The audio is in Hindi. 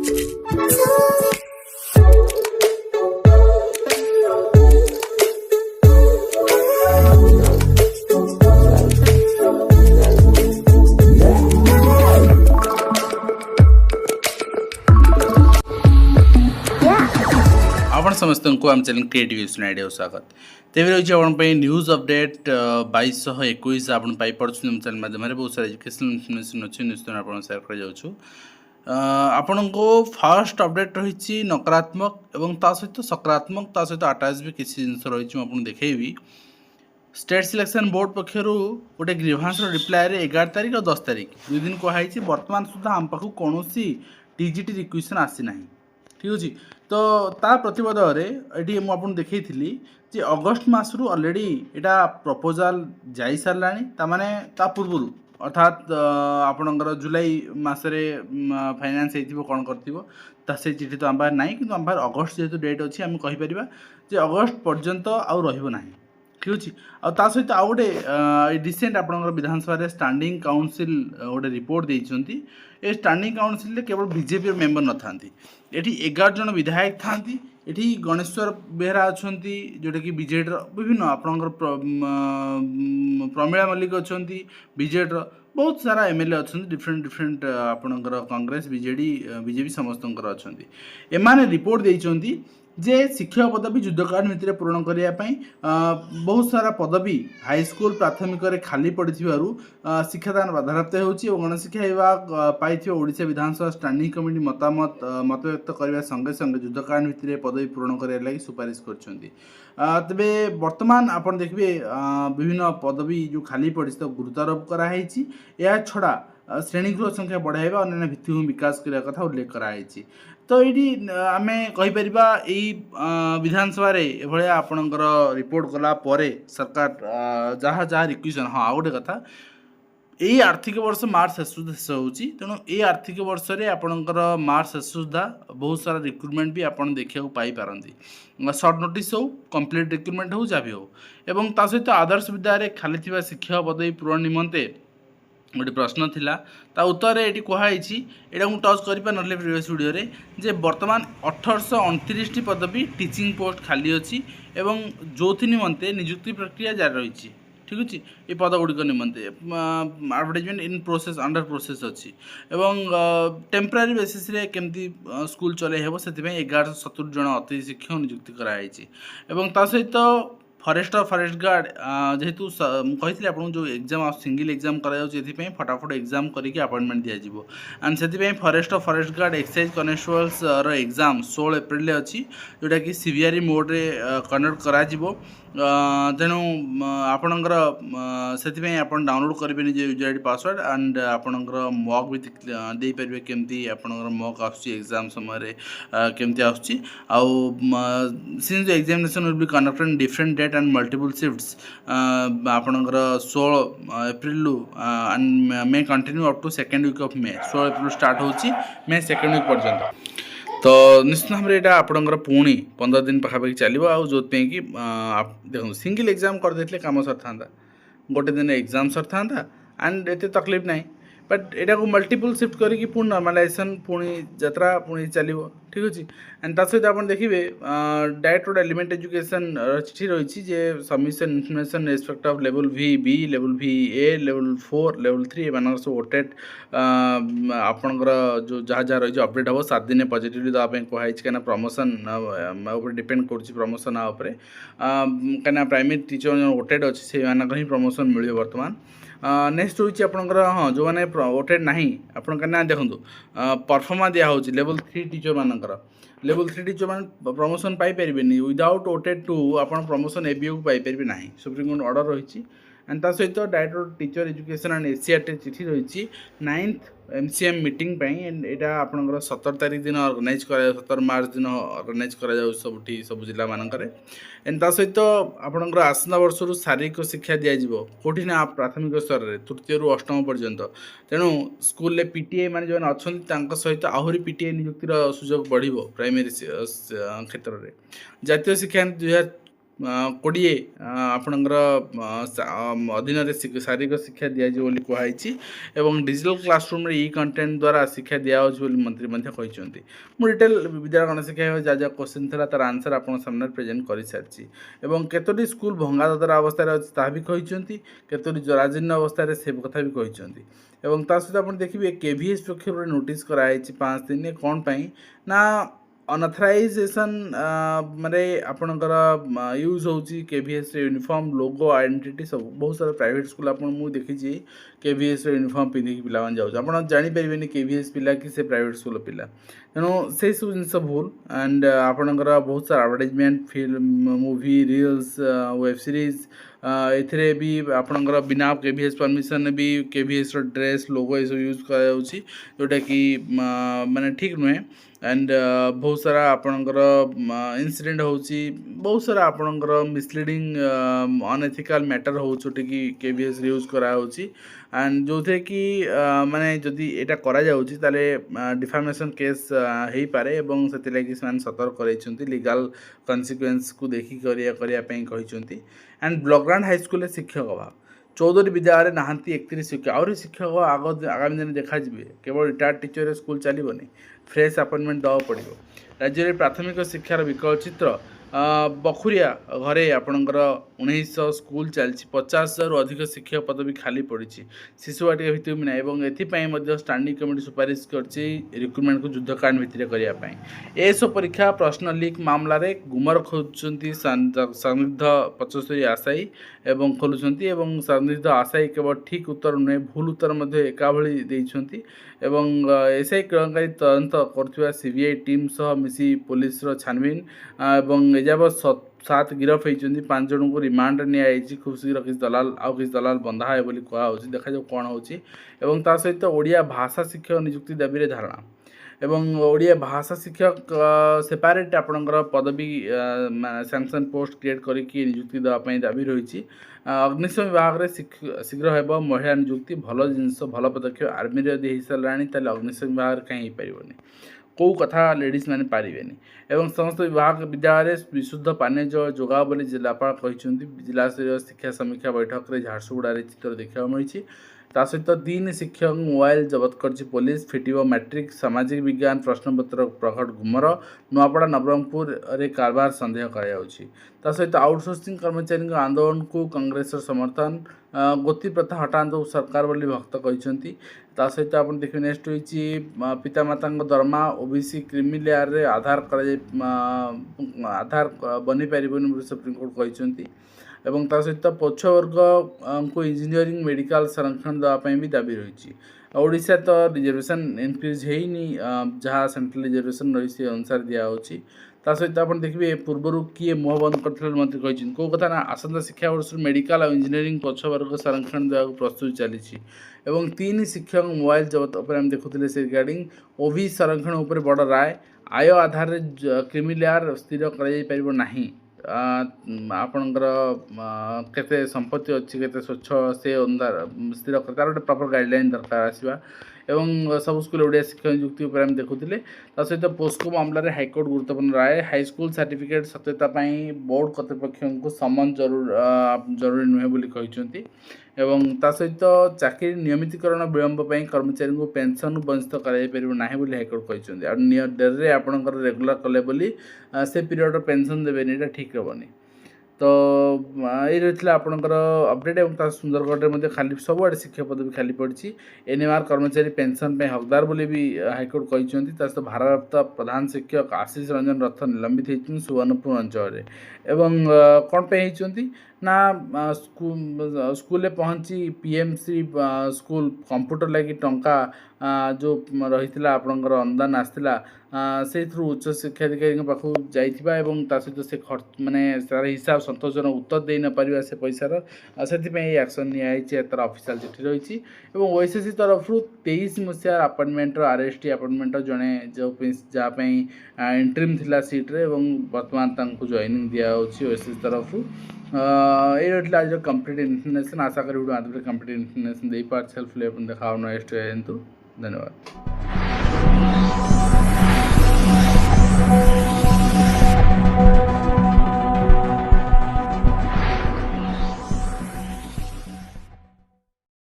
आपण समस्त को आम चैनल क्रिएटिव आइडिया स्वागत तेज रही आप न्यूज अपडेट 2221 आप चैनल माध्यम बहुत सारा एजुकेशनल इनफर्मेशन अच्छी न्यूज आप सेयार कर आपण को फास्ट अपडेट रही नकारात्मक एवं ता सहित सकारात्मक ता सहित आटाच भी किसी जिन रही आपको देखी स्टेट सिलेक्शन बोर्ड पक्षर गोटे ग्रीभांस रिप्लाय 11 तारिख और 10 तारिख 2 दिन कहुई बर्तमान सुधा आम पाक कौन टीजीटी रिक्वेशन आसी ना ठीक अच्छे तो ता प्रतिबदे ये मुझे देखी जे अगस्ट मसरू अलरेडी यहाँ प्रपोजाल जा सारा ताने ता पूर्व अर्थात आपणकर जुलाई मसरे फाइनान्स हो कौन कर से चिठी तो आम पाखे ना कि आम पाखे अगस्ट जेहतु डेट अच्छी आम कहीपर जे अगस्ट पर्यंत आउ रहा ठीक अच्छे आ सहित आउ गोटे रिसेंट आपंकर विधानसभा स्टैंडिंग काउंसिल गोटे रिपोर्ट देती ए स्टैंडिंग काउंसिल केवल बीजेपी मेंबर न था ये 11 जन विधायक था ये गणेश्वर बेहरा अच्छा जोटा कि बीजेडी विभिन्न आपंकर प्रमीला मल्लिक अच्छा बीजेडी बहुत सारा एमएलए अच्छा डिफरेंट डिफरेंट आपंकर कांग्रेस बीजेपी समस्त अच्छा एमाने रिपोर्ट देती जे शिक्षक पदवी युद्धकालीन नीति पूरण करने बहुत सारा पदवी हाईस्कूल प्राथमिक खाली पड़ी शिक्षादान बाधाप्राप्त हो गणशिक्षा विभाग पाई ओडिशा विधानसभा स्टैंडिंग कमिटी मतामत व्यक्त करने संगे संगे युद्धकालीन नीति पदवी पूरण करने लगी सुपारिश कर तेरे बर्तमान आप देखिए विभिन्न पदवी जो खाली पड़ी तो गुरुत्वारोप कराई या छड़ा श्रेणीगृह संख्या बढ़ाइबा अन्य भित्तिभूमि विकास करने कथा उल्लेख कराई तो ये आम कहीपर विधानसभा भाया आपणकर रिपोर्ट कला सरकार जहाँ जहाँ रिक्वेशन हाँ आ गए कथा यही आर्थिक वर्ष मार्च शेष शेष हो तेणु ये आर्थिक वर्ष में आपणकर मार्च शेष सुधा बहुत सारा रिक्रुटमेंट भी आप देखा पाई सर्ट नोटिस हो कंप्लीट रिक्रुटमेंट हो जहाँ भी हो एवं ता सहित आदर्श विद्यालय खाली शिक्षक पदवी पूरण निमंते गोटे प्रश्न थिला ता उत्तर ये कहुई यहाँ मुझे टच कर प्रिवियस वीडियो रे जे बर्तमान 1829 पदवी टीचिंग पोस्ट खाली अच्छी एवं जो निमंते नियुक्ति प्रक्रिया जारी रही ठीक अच्छे ये पद गुड़िक निमंते advertisement in process under process अच्छी एवं टेम्परारी बेसिस रे केमती स्कूल चले हेबो से 1170 जन अतिथि शिक्षक नियुक्ति कराई एवं ता सहित फरेस्टर फरेस्ट गार्ड जेहेतु कही आपको जो एग्जाम सिंगल एग्जाम कर फटाफट एग्जाम करके अपॉइंटमेंट दिज्व एंड से forester forest guard excise constables exam 16 April अच्छी जोटा कि सीवीआरई मोड रे कंडक्ट करा तेणु आपणकर से आप डाउनलोड करेंगे निज यूजर आईडी पासवर्ड एंड आपणकर मक भी दे पारे केमती आपणकर मक आसाम समय केमती since examination will be conducted in different date and multiple shifts आपणकर 16 April and May continue up to 2nd week of May 16 April start होची मे 2nd वीक पर्यंत तो निश्चित भाव में यहाँ आपंकर पुणी 15 दिन पाखापाखि चलो आ जो कि देखो सिंगल एग्जाम करदे कम सर था गोटे दिन एग्जाम सर था एंड एत तकलीफ ना बट यहाँ को मल्टीपल शिफ्ट करके पुणी नर्मालाइजेशन पुणी यात्रा पुणी चलो ठीक अच्छे एंड ता सहित आप देखिए डायरेक्ट एलिमेंट एजुकेशन चिठी रही जे submission information respect of level V level VA level 4 level 3 एम सब ओटेड आपंकर जो जहाँ जहाँ रही अपडेट हम 7 दिन पॉजिटिव देवाई कहुई कहीं प्रमोशन डिपेंड कर प्रमोशन कहीं प्राइमरी टीचर जो ओटेड अच्छे से ही प्रमोशन मिले बर्तमान नेक्स्ट हूँ आपंकर हाँ जो मैंने ओटेड ना आप देखो परफॉर्मा दिखाई लेवल 3 टीचर मानकर लेवल 3 टीचर मान प्रमोशन पाइपर विदाउट ओटेड 2 आप प्रमोशन एबीओ को पाइपर ना सुप्रीमकोर्ट ऑर्डर रही एंड ता सहित डायरेक्टर टीचर एजुकेशन एंड एसीआरटी चिठी रही 9th MCM मीटिंग एंड यहाँ आपंकर 17 तारिख दिन ऑर्गेनाइज कर 17 मार्च दिन ऑर्गेनाइज कर सब जिला मानकर एंड ता सहित आपंकर आसंता वर्ष शारीरिक शिक्षा दिज्व कौटी ना प्राथमिक स्तर में 3th ରୁ 8th पर्यंत तेणु स्कूल पीटीआई मान जो अच्छा सहित आहरी पीटीआई नियुक्तिर सुजोग बढ़ प्राइमरी क्षेत्र में जातीय शिक्षा कोड़े आपणकर अधीन शारीरिक शिक्षा दिज्व बोली कहुई एवं डिजिटल क्लासरूम इ कंटेंट द्वारा शिक्षा दिजाऊँगी मंत्री कहते मुझे डिटेल विद्यालय गणशिक्षा जहाँ जहाँ क्वेश्चन था तार आंसर आप सामने प्रेजेंट कर सारी एवं केतोटी स्कूल भंगादरा अवस्था अच्छी ता भी कहते केतोटी जराजीर्ण अवस्था से कथा भी कहते एवं ता सहित आप देखिए केवीएस पक्ष नोटिस कराई 5 दिन कौन ना अनअथराइजेशन माने आपणकर यूज होची केवीएस यूनिफॉर्म लोगो आइडेंटिटी सब बहुत सारा प्राइवेट स्कूल आप देखी केवीएस यूनिफॉर्म पिंधिक पिला जाऊँ आप जानीपर केवीएस पिला कि से प्राइवेट स्कूल पिला तेणु से सब जिन भूल एंड आपणकर बहुत सारा advertisement film movie reels web series एथिरे भी आपणकर बिना केवीएस परमिशन भी केवीएस ड्रेस लोगो ये सब यूज कर जोटा कि माने ठीक नुहे एंड बहुत सारा आपणकर इनसीडेंट होची बहुत सारा आपणकर मिसलीडिंग अनएथिकल मैटर होचोटी कि केवीएस यूज करा होची एंड जो थे कि माने जदि एटा करा जाउची ताले डिफामेशन केस हेई पारे एवं सेति लागि सान सतर्क करैछंती लीगल कन्सिक्वेंस को देखि करिया पई कहिछंती एंड ब्लॉकग्राउंड हाई स्कूल शिक्षक अभाव 14 विद्यालय नहांती 31 शिक्षक आउरी शिक्षक आगामी दिन देखा केवल रिटायर्ड टीचर स्कूल चलबनी फ्रेश अपॉइंटमेंट दवा पड़ो राज्य में प्राथमिक शिक्षार विकल चित्र बखुरिया घरे आपणकर 1900 स्कूल चलती 50,000 अधिक शिक्षक पद भी खाली पड़ी शिशु वाटिका भित्तिभूमि एवं एथपाई स्टांडिंग कमिटी सुपारिश कर रिक्रुटमेंट को युद्धकांड भित्ति करने एस परीक्षा प्रश्न लीक मामलें गुमर खोजुंट संदिग्ध 75 आशायी एवं खोलुंट एवं संदिग्ध आशायी केवल ठीक उत्तर नुहे भूल उत्तर एका भली देइछंती एवं एसआई केलेंकारी तदंत कर सीबीआई टीम सह मिसी पुलिस छानबीन एवं एजावत 7 गिरफ होती 5 जन को रिमांड नि खूब शीघ्र किसी दलाल आउ किसी दलाल बंधा है बोली कहुच्छी देखा जाऊ कौन हो सहित ओडिया भाषा शिक्षक नियुक्ति दाबी धारणा एवं ओडिया भाषा शिक्षक सेपारेट आपणकर पदवी सैंक्शन पोस्ट क्रिएट करके नियुक्ति देवाई दाबी रही अग्निशम विभाग में शीघ्र हो महिला नियुक्ति भल जिनस भल पदक्षेप आर्मी यदि हो सारा अग्निशम विभाग कहीं पारनी कौ कथा लेडीज मैंने पारे एवं समस्त विभाग विद्यालय विशुद्ध पानीय जल जोगा बोली जिलापाल कहते जिला स्तरीय शिक्षा समीक्षा बैठक में झारसुगुड़ा चित्र देखा मिली सहित 3 शिक्षक मोबाइल जबत कर पुलिस फिटिव मैट्रिक सामाजिक विज्ञान प्रश्नपत्र प्रकट गुमर नुआपड़ा नवरंगपुर रे कारबार संदेह कर सहित आउटसोर्सिंग कर्मचारी आंदोलन को कांग्रेस समर्थन गोती प्रथा हटातु सरकार बोली भक्त कहते सहित आप देखिए नेक्स्ट हो पितामाता दरमा ओबीसी क्रिमी लेयर रे आधार बनी पारिबनी सुप्रीमकोर्ट कहते एवं ता सहित पछवर्ग को इंजीनियरिंग मेडिकल संरक्षण देवाई भी दाबी रही ओडिशा तो रिजर्वेशन इनक्रीज होनी जहाँ सेंट्रल रिजर्वेशन रही से अनुसार दिखाई ता सहित आप देखिए पूर्वर किए मुह बंद करते मंत्री कहते कौ कथा ना आसंता शिक्षा वर्ष मेडिकल और इंजीनियरिंग पछवर्ग संरक्षण देवा प्रस्तुत चली एवं 3 शिक्षक मोबाइल जबत उपर देखुले से रिगार्डिंग ओवी संरक्षण उपर बड़ राय आय आधार क्रिमी लेयर स्थिर कर आपणकर केते संपत्ति अच्छी केते स्वच्छ से अंधार स्थिर तार गोटे प्रॉपर गाइडलाइन दरकार आसवा एवं सब स्कूल ओडिया शिक्षक नियुक्ति उपर हम देखुले सहित पोस्को मामलें हाइकोर्ट गुरुत्वपूर्ण राय हाईस्कूल सर्टिफिकेट सत्यता बोर्ड कर्तृपक्ष को समन जरूरी नुहे बोली कहते एवं ता सहित चाकरी नियमितीकरण विलंब कर्मचारी को पेंशन वंचित करा हाइकोर्ट कहते डेरे आपणकर रेगुलर कले बोली से पीरियड पेंशन देवे ठीक हेनी तो ये रही आपणकर अपडेट एवं सुंदरगढ़ में खाली सबुआड़े शिक्षक पद भी खाली पड़ी एनएमआर कर्मचारी पेंशन पे हकदार बोली भी हाइकोर्ट कहते भारप्राप्त प्रधान शिक्षक आशीष रंजन रथ निलंबित होती सुवर्णपुर अंचल एवं कौन पे होती ना स्कूल पहुँची पीएमसी स्कूल कंप्यूटर लगी टंका जो रही आपणकर अनुदान आसाला से उच्च शिक्षा अधिकारी पाखु जाइथिबा एवं ता सहित से खर्च माने तार हिसाब संतोषजनक उत्तर दे न पारिबा से पैसार से एक्शन निया तार ऑफिशियल चिठी रही एवं ओएसएससी तरफ 23 मसीहार अपॉइंटमेंट आरएसटी अपॉइंटमेंट जड़े जो जहाँपाई इंटरिम थिला सीट रे एवं वर्तमान तांको जॉइनिंग दिया ओएसएससी तरफ ये रही आज कंप्लीट इन्फॉर्मेशन आशा करी वीडियो आदि कंप्लीट इन्फॉर्मेशन दे पार सेल्फ देखा नेक्स्ट धन्यवाद।